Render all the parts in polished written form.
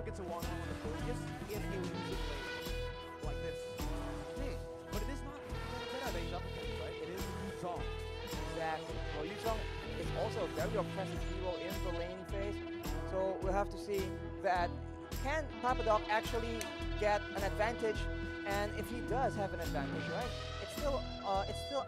against a one-on-one focus in a losing lane like this. But it is not Argentina that he's up against, right? It is Yuzong. Exactly. Well, Yuzong is also a very oppressive hero in the laning phase, so we'll have to see that can Papadok actually get an advantage, and if he does have an advantage, right, it's still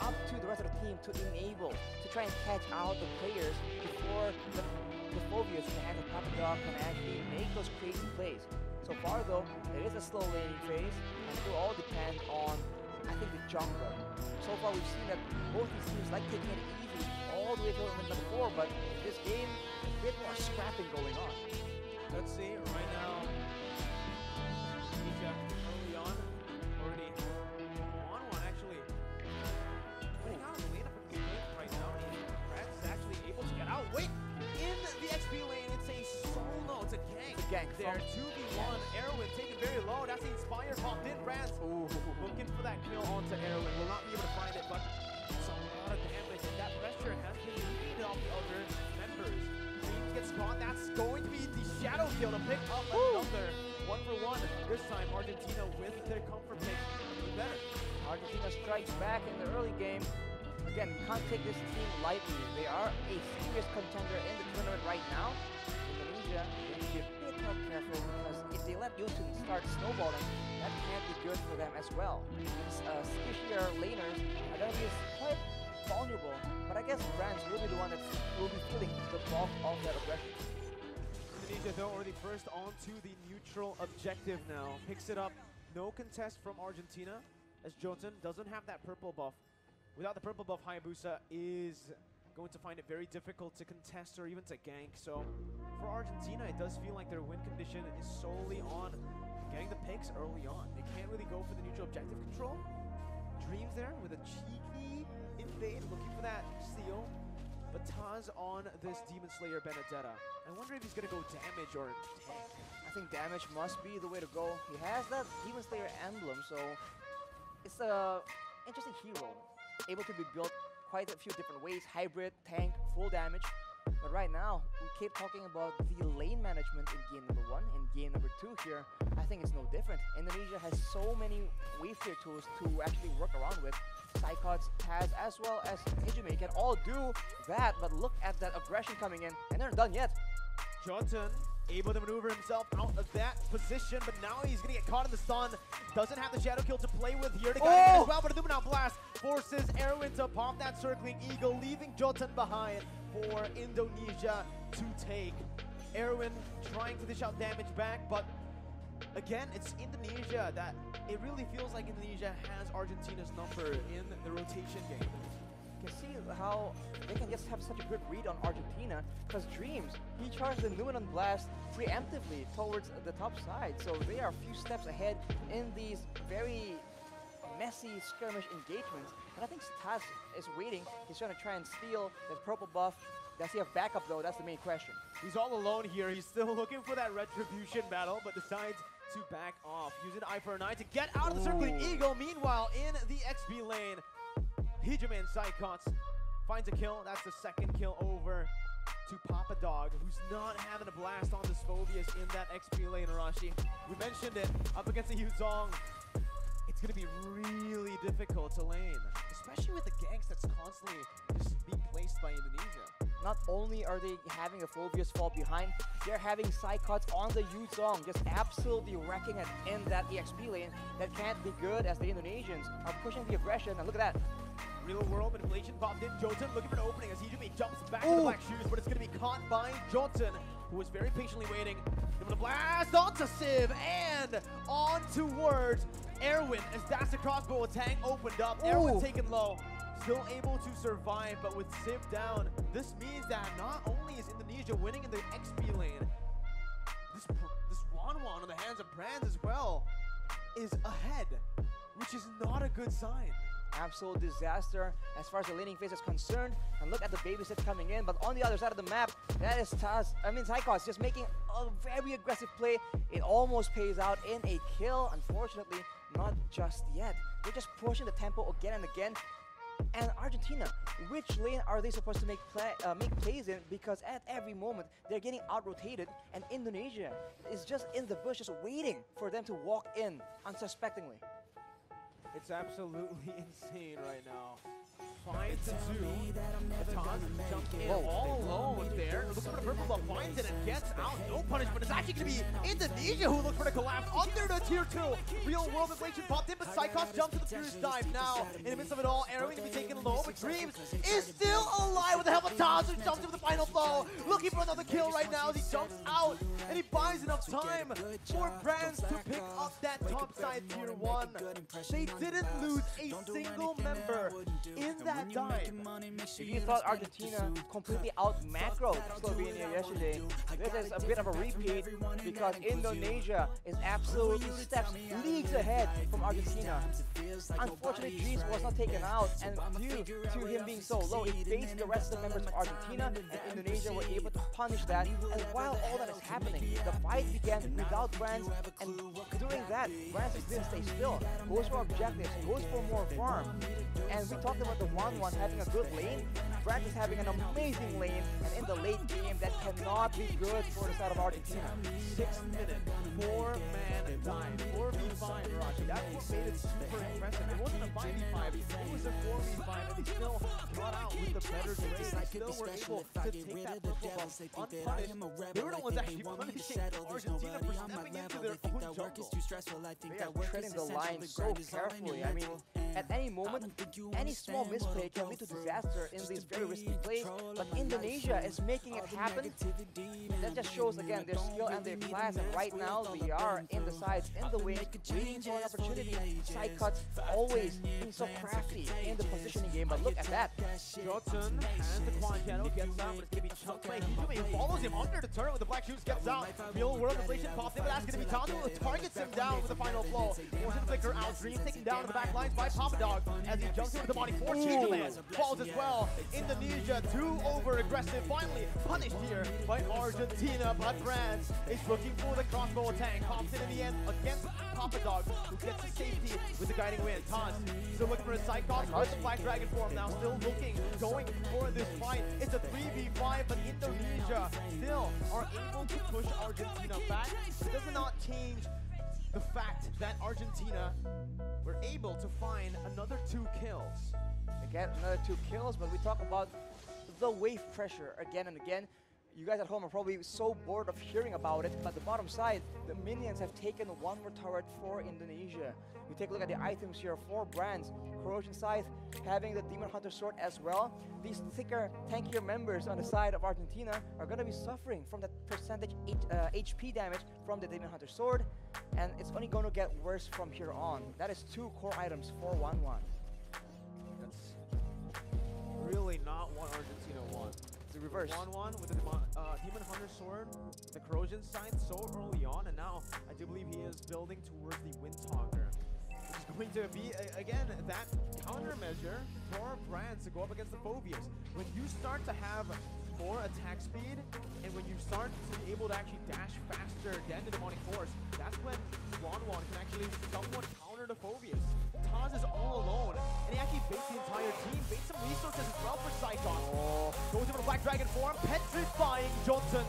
up to the rest of the team to enable, to try and catch out the players before the Phobias in the hands of Papadok can actually make those crazy plays. So far though, it is a slow laning phase, and it will all depend on, I think, the jungler. So far we've seen that both these teams like taking it easy all the way to number 4, but this game, a bit more scrapping going on. Let's see, right now, Indonesia early on, already on one actually. Putting out the lane up in this game right now, and Reds is actually able to get out. Wait! In the XP lane, it's a solo, it's a gank. It's a gank there, 2v1, Erwin taken very low, that's the Inspire popped in, Brands looking for that kill onto Erwin, will not be able to find it, but it's a lot of damage, and that pressure has been needed off the other members. Dreams gets caught, that's going to be the shadow kill to pick up another 1-for-1. This time, Argentina with their comfort pick, doing better. Argentina strikes back in the early game. Again, we can't take this team lightly. They are a serious contender in the tournament right now. Indonesia needs to be a bit more careful because if they let Yotun start snowballing, that can't be good for them as well. These skishier laners are going to be quite vulnerable, but I guess Brands will be the one that will be feeling the bulk of that aggression. Indonesia, though, already first onto the neutral objective now. Picks it up. No contest from Argentina, as Jotun doesn't have that purple buff. Without the purple buff, Hayabusa is going to find it very difficult to contest or even to gank. So for Argentina, it does feel like their win condition is solely on getting the picks early on. They can't really go for the neutral objective control. Dreams there with a cheeky invade, looking for that steal. But Taz on this Demon Slayer Benedetta. I wonder if he's going to go damage or tank. I think damage must be the way to go. He has that Demon Slayer emblem, so it's a interesting hero. Able to be built quite a few different ways, hybrid, tank, full damage. But right now, we keep talking about the lane management in game number 1. In game number 2 here, I think it's no different. Indonesia has so many wave clear tools to actually work around with. Psychots, Taz, as well as Hijime can all do that, but look at that aggression coming in, and they're not done yet. Jotun able to maneuver himself out of that position, but now he's going to get caught in the stun. Doesn't have the shadow kill to play with here to get as well, but a Luminal Blast forces Erwin to pop that circling eagle, leaving Jotun behind for Indonesia to take. Erwin trying to dish out damage back, but again, it's Indonesia that it really feels like Indonesia has Argentina's number in the rotation game. You can see how they can just have such a good read on Argentina, because Dreams, he charged the Numenon Blast preemptively towards the top side, so they are a few steps ahead in these very messy skirmish engagements. And I think Taz is waiting. He's trying to try and steal that purple buff. Does he have backup though? That's the main question. He's all alone here. He's still looking for that retribution battle, but decides to back off, using Eye for an Eye to get out of the circling eagle. Meanwhile, in the XP lane, Hijime and Psychots finds a kill. That's the second kill over to Papadog, who's not having a blast on this Phobius in that XP lane, Arashi. We mentioned it, up against the Yuzong. It's going to be really difficult to lane, especially with the ganks that's constantly just being placed by Indonesia. Not only are they having a Phobius fall behind, they're having Psychots on the Yuzong, just absolutely wrecking it in that EXP lane. That can't be good as the Indonesians are pushing the aggression, and look at that. Real world manipulation popped in. Jotun looking for an opening as Hijime jumps back to the black shoes, but it's going to be caught by Jotun, who was very patiently waiting. Give it a blast onto Civ and on towards Erwin as that's the crossbow attack opened up. Erwin taken low, still able to survive, but with Civ down, this means that not only is Indonesia winning in the XP lane, this Wanwan on the hands of Brands as well is ahead, which is not a good sign. Absolute disaster as far as the laning phase is concerned. And look at the babysit coming in, but on the other side of the map, that is Psychots just making a very aggressive play. It almost pays out in a kill. Unfortunately, not just yet. They're just pushing the tempo again and again. And Argentina, which lane are they supposed to make plays in? Because at every moment they're getting out-rotated, and Indonesia is just in the bush, just waiting for them to walk in unsuspectingly. It's absolutely insane right now. 5-2. Taz jumps in all alone there. Looks for the purple buff, finds it and gets out. No punishment. It's actually going to be Indonesia who looks for the collapse under the tier 2. Real world inflation popped in, but Psychos jumps to the furious dive now. In the midst of it all, Arrow going to be taken low, but Dreams is still alive with the help of Taz, who jumps into the final blow. Looking for another kill right now as he jumps out, and he buys enough time for Brands to pick up that top side tier 1. They didn't lose a single member in that dive. If you thought Argentina completely out-macroed Slovenia yesterday, this is a bit of a repeat because Indonesia is absolutely leagues ahead from Argentina. Unfortunately, Dreams was not taken out, and due to him being so low, it faced the rest of the members of Argentina, and Indonesia were able to punish that. And while all that is happening, the fight began without Brands, and during that, Brands didn't stay still. Goes for objectives, goes for more farm. And we talked about the 1-1 having a good lane. Brands is having an amazing lane, and in the late game, that cannot be good for the side of Argentina. 6-minute, 4-man dive, 4v5, Rashi. That's what made it super impressive. It wasn't a 5v5, it was a 4v5, and they still got out with the better trade. They still were able to take that purple buff unpunished. They were the ones actually punishing Argentina for stepping into their own jungle. They are treading the line so carefully. I mean, at any moment, any small misplay can lead to disaster in these very risky plays, but Indonesia is making it happen. That just shows again their skill and their class, and right now they are in the sides, in the wing, waiting for an opportunity. Side cuts always being so crafty in the positioning game, but look at that. Johnson and the quad channel gets out, but it's going to be chunked by Hijumi, who follows him under the turret with the black shoes, gets out. Real world inflation popped in, but that's going to be Tazo, who targets him down with the final blow. Forces the flicker out, Dream taken down to the back lines by Papa Dog as he jumps in with the body. Force change lands, falls as well. Indonesia too over aggressive, finally punished here by Argentina, but Brands is looking for the crossbow attack. Pops in the end against Papa Dog, who gets to safety with the guiding wind. Taz still looking for a Psychos with the Black Dragon form now, still looking, going for this fight. It's a 3v5, but Indonesia still are able to push Argentina back. It does not change the fact that Argentina were able to find another 2 kills. Again, another 2 kills, but we talk about the wave pressure again and again. You guys at home are probably so bored of hearing about it, but the bottom side, the minions have taken 1 more turret for Indonesia. We take a look at the items here, 4 Brands. Corrosion Scythe having the Demon Hunter Sword as well. These thicker, tankier members on the side of Argentina are going to be suffering from that percentage HP damage from the Demon Hunter Sword, and it's only going to get worse from here on. That is 2 core items for 1-1. That's really not what Argentina wants. The reverse. 1-1 with the Demon Hunter Sword, the Corrosion Scythe so early on, and now I do believe he is building towards the Windtalker, which is going to be, again, that countermeasure for Brands to go up against the Phobias. When you start to have more attack speed, and when you start to be able to actually dash faster than the Demonic Force, that's when Wanwan can actually somewhat counter the Phobias. Taz is all alone, and he actually baits the entire team, baits some resources as well for Psychon. Goes into the Black Dragon form, petrifying Johnson.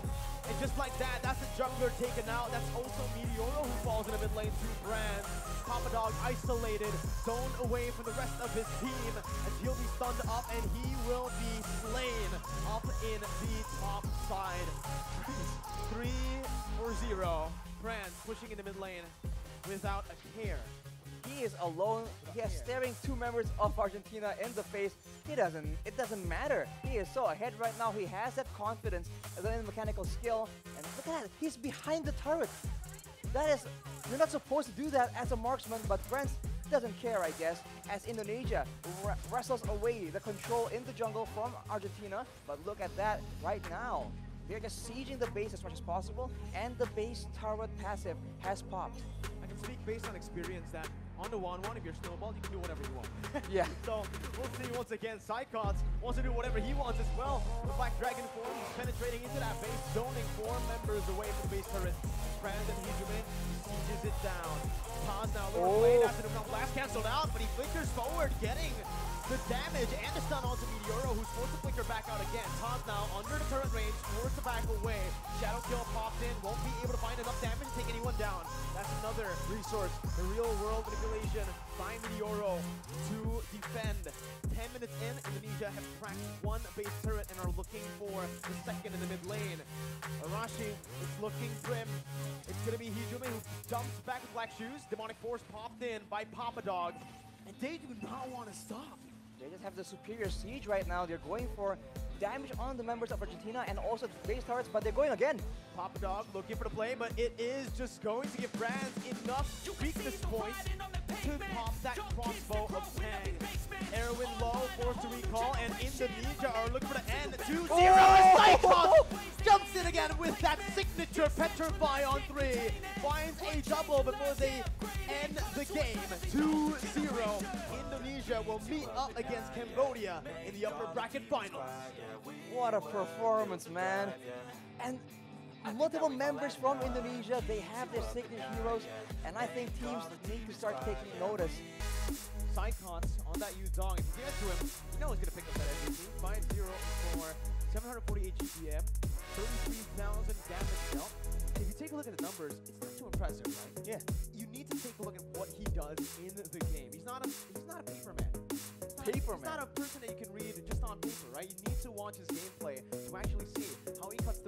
And just like that, that's the jungler taken out. That's also Meteoro who falls in the mid lane to Brands. Papa Dog isolated, zoned away from the rest of his team, as he'll be stunned up and he will be slain up in the top side. 3-0. Brands pushing in the mid lane without a care. He is alone. He is staring 2 members of Argentina in the face. It doesn't matter. He is so ahead right now. He has that confidence and then mechanical skill. And look at that. He's behind the turret. That is, you're not supposed to do that as a marksman, but Brands doesn't care, I guess, as Indonesia wrestles away the control in the jungle from Argentina. But look at that right now. They're just sieging the base as much as possible, and the base turret passive has popped. I can speak based on experience that on the 1-1, if you're snowballed, you can do whatever you want. Yeah. So we'll see once again. Psychons wants to do whatever he wants as well. The Black Dragon form is penetrating into that base, zoning 4 members away from the base turret. Brandon Hijume sieges it down. Paz now looking for play after the blast canceled out, but he flickers forward, getting the damage and the stun onto Meteoro, who's forced to flicker back out again. Taz now under the turret range, forced to back away. Shadow kill popped in, won't be able to find enough damage to take anyone down. That's another resource, the real world manipulation by Meteoro to defend. 10 minutes in, Indonesia have cracked one base turret and are looking for the second in the mid lane. Arashi is looking grim. It's gonna be Hijume who jumps back with black shoes. Demonic Force popped in by Papa Dog, and they do not want to stop. They just have the superior siege right now. They're going for damage on the members of Argentina and also the base turrets, but they're going again. Papa Dog looking for the play, but it is just going to give Brands enough weakness points to pop that crossbow of Tang. Erwin low, forced to recall, and Indonesia are looking for the end. 2-0. Cyclops jumps in again with that signature Petrify on 3. Finds a double before they end the game. 2-0. Indonesia will meet up against Cambodia in the upper bracket finals. What a performance, man. And multiple members from Indonesia, they have their signature heroes, and I think teams need to start taking notice. Cyclops on that Yuzong. If you get to him, you know he's going to pick up that MVP. 5-0 for 748 GPM, 33,000 damage dealt. If you take a look at the numbers, it's not too impressive, right? Yeah. You need to take a look at what he does in the game. He's not a paper man. He's not a person that you can read just on paper, right? You need to watch his gameplay to actually see how he cuts the